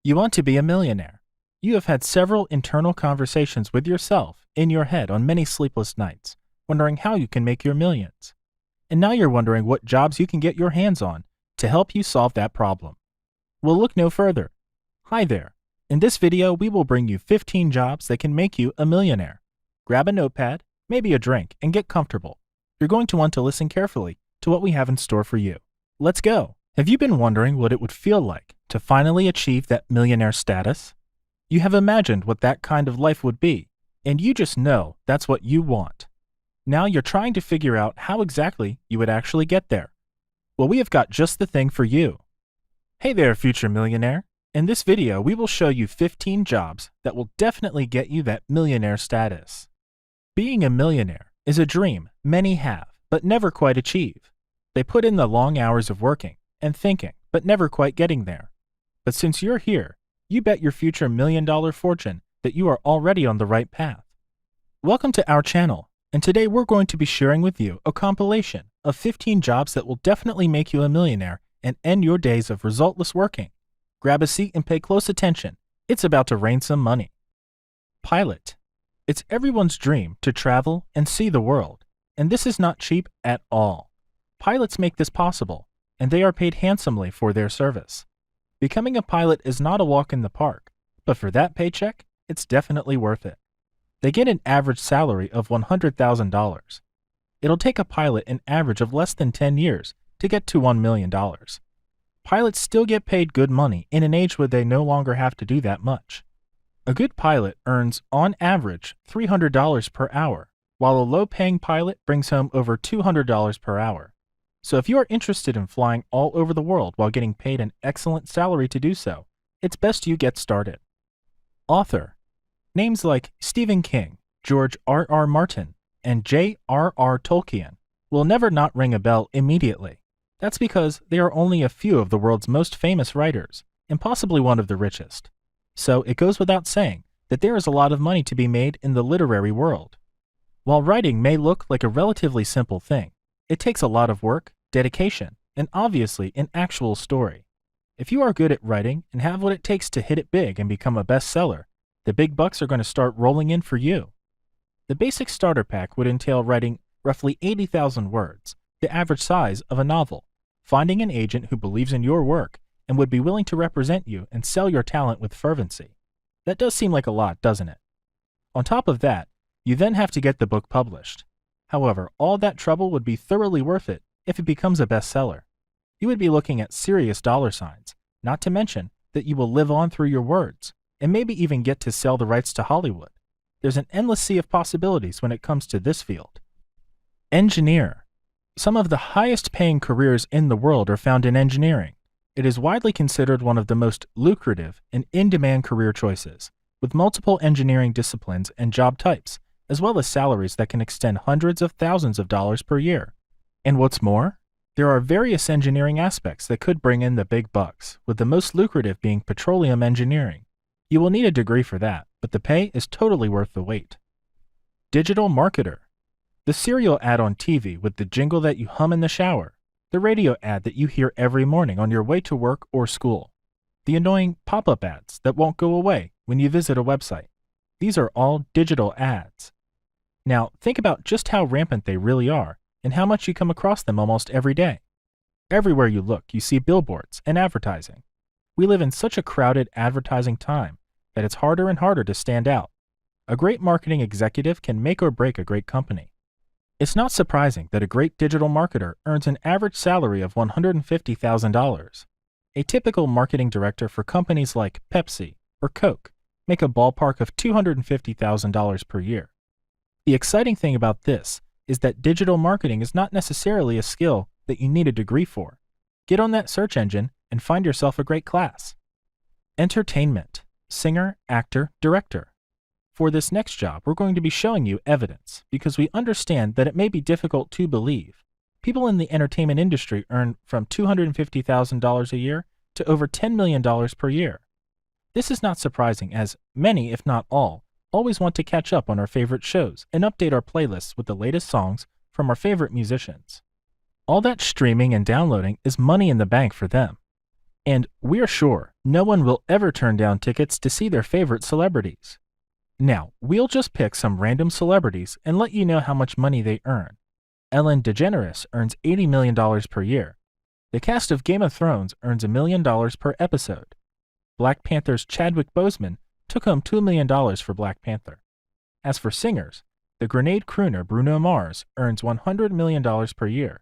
You want to be a millionaire. You have had several internal conversations with yourself in your head on many sleepless nights, wondering how you can make your millions. And now you're wondering what jobs you can get your hands on to help you solve that problem. Well, look no further. Hi there. In this video, we will bring you 15 jobs that can make you a millionaire. Grab a notepad, maybe a drink, and get comfortable. You're going to want to listen carefully to what we have in store for you. Let's go. Have you been wondering what it would feel like to finally achieve that millionaire status? You have imagined what that kind of life would be, and you just know that's what you want. Now you're trying to figure out how exactly you would actually get there. Well, we have got just the thing for you. Hey there, future millionaire. In this video, we will show you 15 jobs that will definitely get you that millionaire status. Being a millionaire is a dream many have, but never quite achieve. They put in the long hours of working and thinking, but never quite getting there. But since you're here, you bet your future $1,000,000 fortune that you are already on the right path. Welcome to our channel, and today we're going to be sharing with you a compilation of 15 jobs that will definitely make you a millionaire and end your days of resultless working. Grab a seat and pay close attention. It's about to rain some money. Pilot. It's everyone's dream to travel and see the world, and this is not cheap at all. Pilots make this possible, and they are paid handsomely for their service. Becoming a pilot is not a walk in the park, but for that paycheck, it's definitely worth it. They get an average salary of $100,000. It'll take a pilot an average of less than 10 years to get to $1 million. Pilots still get paid good money in an age where they no longer have to do that much. A good pilot earns, on average, $300 per hour, while a low-paying pilot brings home over $200 per hour. So if you are interested in flying all over the world while getting paid an excellent salary to do so, it's best you get started. Author. Names like Stephen King, George R.R. Martin, and J.R.R. Tolkien will never not ring a bell immediately. That's because they are only a few of the world's most famous writers, and possibly one of the richest. So it goes without saying that there is a lot of money to be made in the literary world. While writing may look like a relatively simple thing, it takes a lot of work, dedication, and obviously an actual story. If you are good at writing and have what it takes to hit it big and become a bestseller, the big bucks are going to start rolling in for you. The basic starter pack would entail writing roughly 80,000 words, the average size of a novel, finding an agent who believes in your work and would be willing to represent you and sell your talent with fervency. That does seem like a lot, doesn't it? On top of that, you then have to get the book published. However, all that trouble would be thoroughly worth it if it becomes a bestseller. You would be looking at serious dollar signs, not to mention that you will live on through your words, and maybe even get to sell the rights to Hollywood. There's an endless sea of possibilities when it comes to this field. Engineer. Some of the highest paying careers in the world are found in engineering. It is widely considered one of the most lucrative and in-demand career choices, with multiple engineering disciplines and job types, as well as salaries that can extend hundreds of thousands of dollars per year. And what's more, there are various engineering aspects that could bring in the big bucks, with the most lucrative being petroleum engineering. You will need a degree for that, but the pay is totally worth the wait. Digital marketer. The cereal ad on TV with the jingle that you hum in the shower, the radio ad that you hear every morning on your way to work or school, the annoying pop-up ads that won't go away when you visit a website. These are all digital ads. Now, think about just how rampant they really are and how much you come across them almost every day. Everywhere you look, you see billboards and advertising. We live in such a crowded advertising time that it's harder and harder to stand out. A great marketing executive can make or break a great company. It's not surprising that a great digital marketer earns an average salary of $150,000. A typical marketing director for companies like Pepsi or Coke make a ballpark of $250,000 per year. The exciting thing about this is that digital marketing is not necessarily a skill that you need a degree for. Get on that search engine and find yourself a great class. Entertainment. Singer, actor, director. For this next job, we're going to be showing you evidence because we understand that it may be difficult to believe. People in the entertainment industry earn from $250,000 a year to over $10 million per year. This is not surprising as many, if not all, always want to catch up on our favorite shows and update our playlists with the latest songs from our favorite musicians. All that streaming and downloading is money in the bank for them. And we're sure No one will ever turn down tickets to see their favorite celebrities. Now, we'll just pick some random celebrities and let you know how much money they earn. Ellen DeGeneres earns $80 million per year. The cast of Game of Thrones earns $1 million per episode. Black Panther's Chadwick Boseman took home $2 million for Black Panther. As for singers, the Grenade crooner Bruno Mars earns $100 million per year.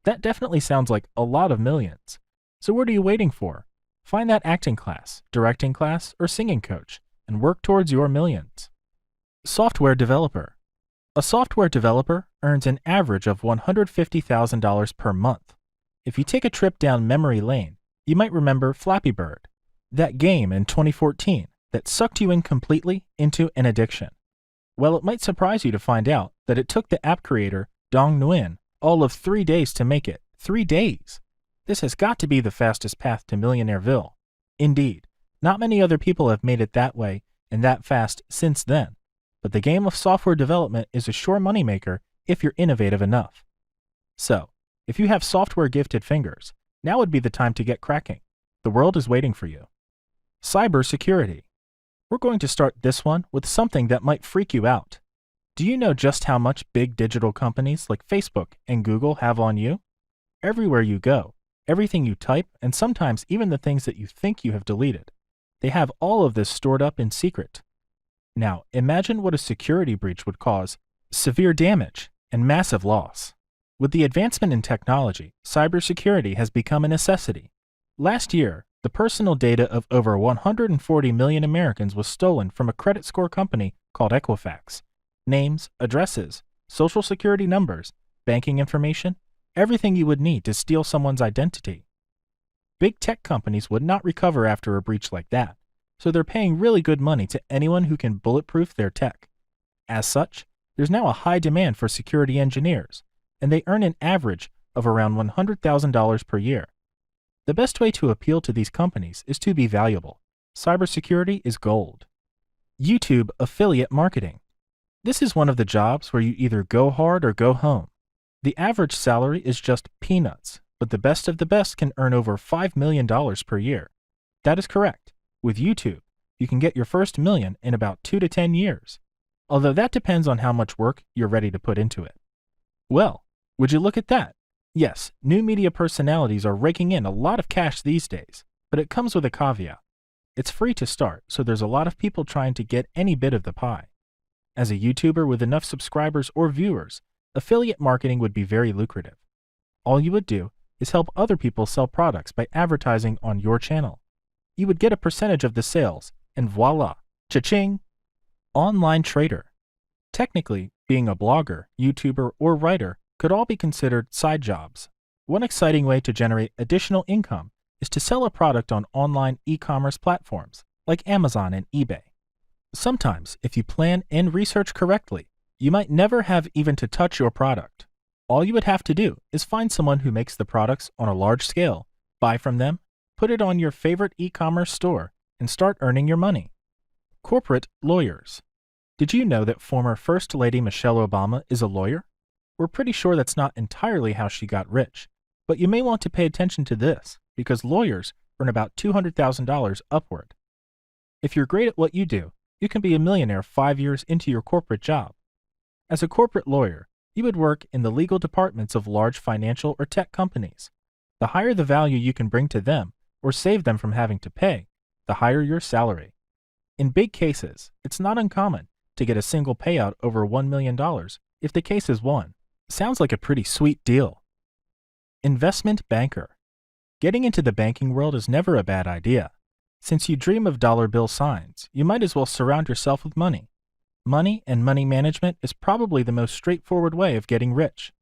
That definitely sounds like a lot of millions. So what are you waiting for? Find that acting class, directing class, or singing coach, and work towards your millions. Software developer. A software developer earns an average of $150,000 per month. If you take a trip down memory lane, you might remember Flappy Bird, that game in 2014 that sucked you in completely into an addiction. Well, it might surprise you to find out that it took the app creator, Dong Nguyen, all of 3 days to make it. 3 days! This has got to be the fastest path to Millionaireville. Indeed, not many other people have made it that way and that fast since then, but the game of software development is a sure moneymaker if you're innovative enough. So, if you have software-gifted fingers, now would be the time to get cracking. The world is waiting for you. Cybersecurity. We're going to start this one with something that might freak you out. Do you know just how much big digital companies like Facebook and Google have on you? Everywhere you go, everything you type, and sometimes even the things that you think you have deleted, they have all of this stored up in secret. Now, imagine what a security breach would cause: severe damage and massive loss. With the advancement in technology, cybersecurity has become a necessity. Last year, the personal data of over 140 million Americans was stolen from a credit score company called Equifax. Names, addresses, social security numbers, banking information, everything you would need to steal someone's identity. Big tech companies would not recover after a breach like that, so they're paying really good money to anyone who can bulletproof their tech. As such, there's now a high demand for security engineers, and they earn an average of around $100,000 per year. The best way to appeal to these companies is to be valuable. Cybersecurity is gold. YouTube affiliate marketing. This is one of the jobs where you either go hard or go home. The average salary is just peanuts, but the best of the best can earn over $5 million per year. That is correct. With YouTube, you can get your first million in about 2 to 10 years, although that depends on how much work you're ready to put into it. Well, would you look at that? Yes, new media personalities are raking in a lot of cash these days, but it comes with a caveat. It's free to start, so there's a lot of people trying to get any bit of the pie. As a YouTuber with enough subscribers or viewers, affiliate marketing would be very lucrative. All you would do is help other people sell products by advertising on your channel. You would get a percentage of the sales, and voila, cha-ching! Online trader. Technically, being a blogger, YouTuber, or writer could all be considered side jobs. One exciting way to generate additional income is to sell a product on online e-commerce platforms like Amazon and eBay. Sometimes, if you plan and research correctly, you might never have even to touch your product. All you would have to do is find someone who makes the products on a large scale, buy from them, put it on your favorite e-commerce store, and start earning your money. Corporate lawyers. Did you know that former First Lady Michelle Obama is a lawyer? We're pretty sure that's not entirely how she got rich, but you may want to pay attention to this because lawyers earn about $200,000 upward. If you're great at what you do, you can be a millionaire 5 years into your corporate job. As a corporate lawyer, you would work in the legal departments of large financial or tech companies. The higher the value you can bring to them or save them from having to pay, the higher your salary. In big cases, it's not uncommon to get a single payout over $1 million if the case is won. Sounds like a pretty sweet deal. Investment banker. Getting into the banking world is never a bad idea. Since you dream of dollar bill signs, you might as well surround yourself with money. Money and money management is probably the most straightforward way of getting rich.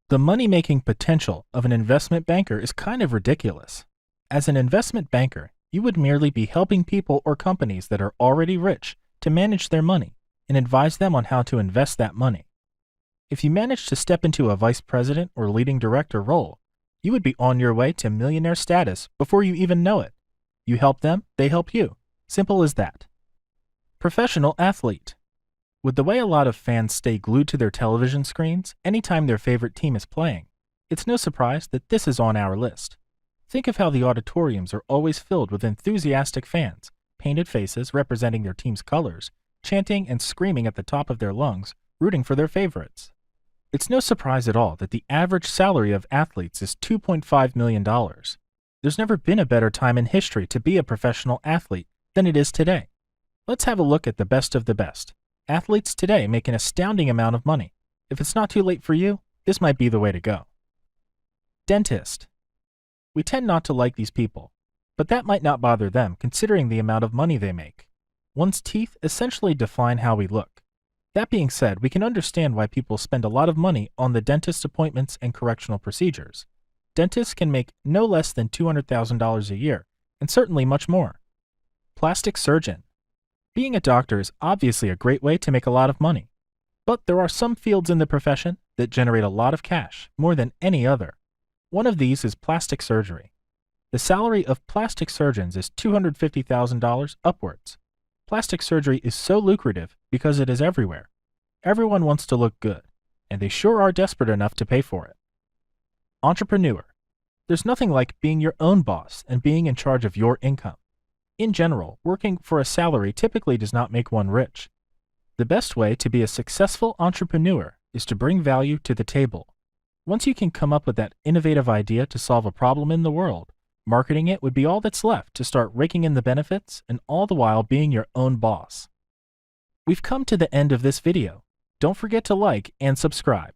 The money-making potential of an investment banker is kind of ridiculous. As an investment banker, you would merely be helping people or companies that are already rich to manage their money and advise them on how to invest that money. If you manage to step into a vice president or leading director role, you would be on your way to millionaire status before you even know it. You help them, they help you. Simple as that. Professional athlete. With the way a lot of fans stay glued to their television screens anytime their favorite team is playing, it's no surprise that this is on our list. Think of how the auditoriums are always filled with enthusiastic fans, painted faces representing their team's colors, chanting and screaming at the top of their lungs, rooting for their favorites. It's no surprise at all that the average salary of athletes is $2.5 million. There's never been a better time in history to be a professional athlete than it is today. Let's have a look at the best of the best. Athletes today make an astounding amount of money. If it's not too late for you, this might be the way to go. Dentist. We tend not to like these people, but that might not bother them considering the amount of money they make. One's teeth essentially define how we look. That being said, we can understand why people spend a lot of money on the dentist appointments and correctional procedures. Dentists can make no less than $200,000 a year, and certainly much more. Plastic surgeon. Being a doctor is obviously a great way to make a lot of money, but there are some fields in the profession that generate a lot of cash, more than any other. One of these is plastic surgery. The salary of plastic surgeons is $250,000 upwards. Plastic surgery is so lucrative because it is everywhere. Everyone wants to look good, and they sure are desperate enough to pay for it. Entrepreneur. There's nothing like being your own boss and being in charge of your income. In general, working for a salary typically does not make one rich. The best way to be a successful entrepreneur is to bring value to the table. Once you can come up with that innovative idea to solve a problem in the world, marketing it would be all that's left to start raking in the benefits and all the while being your own boss. We've come to the end of this video. Don't forget to like and subscribe.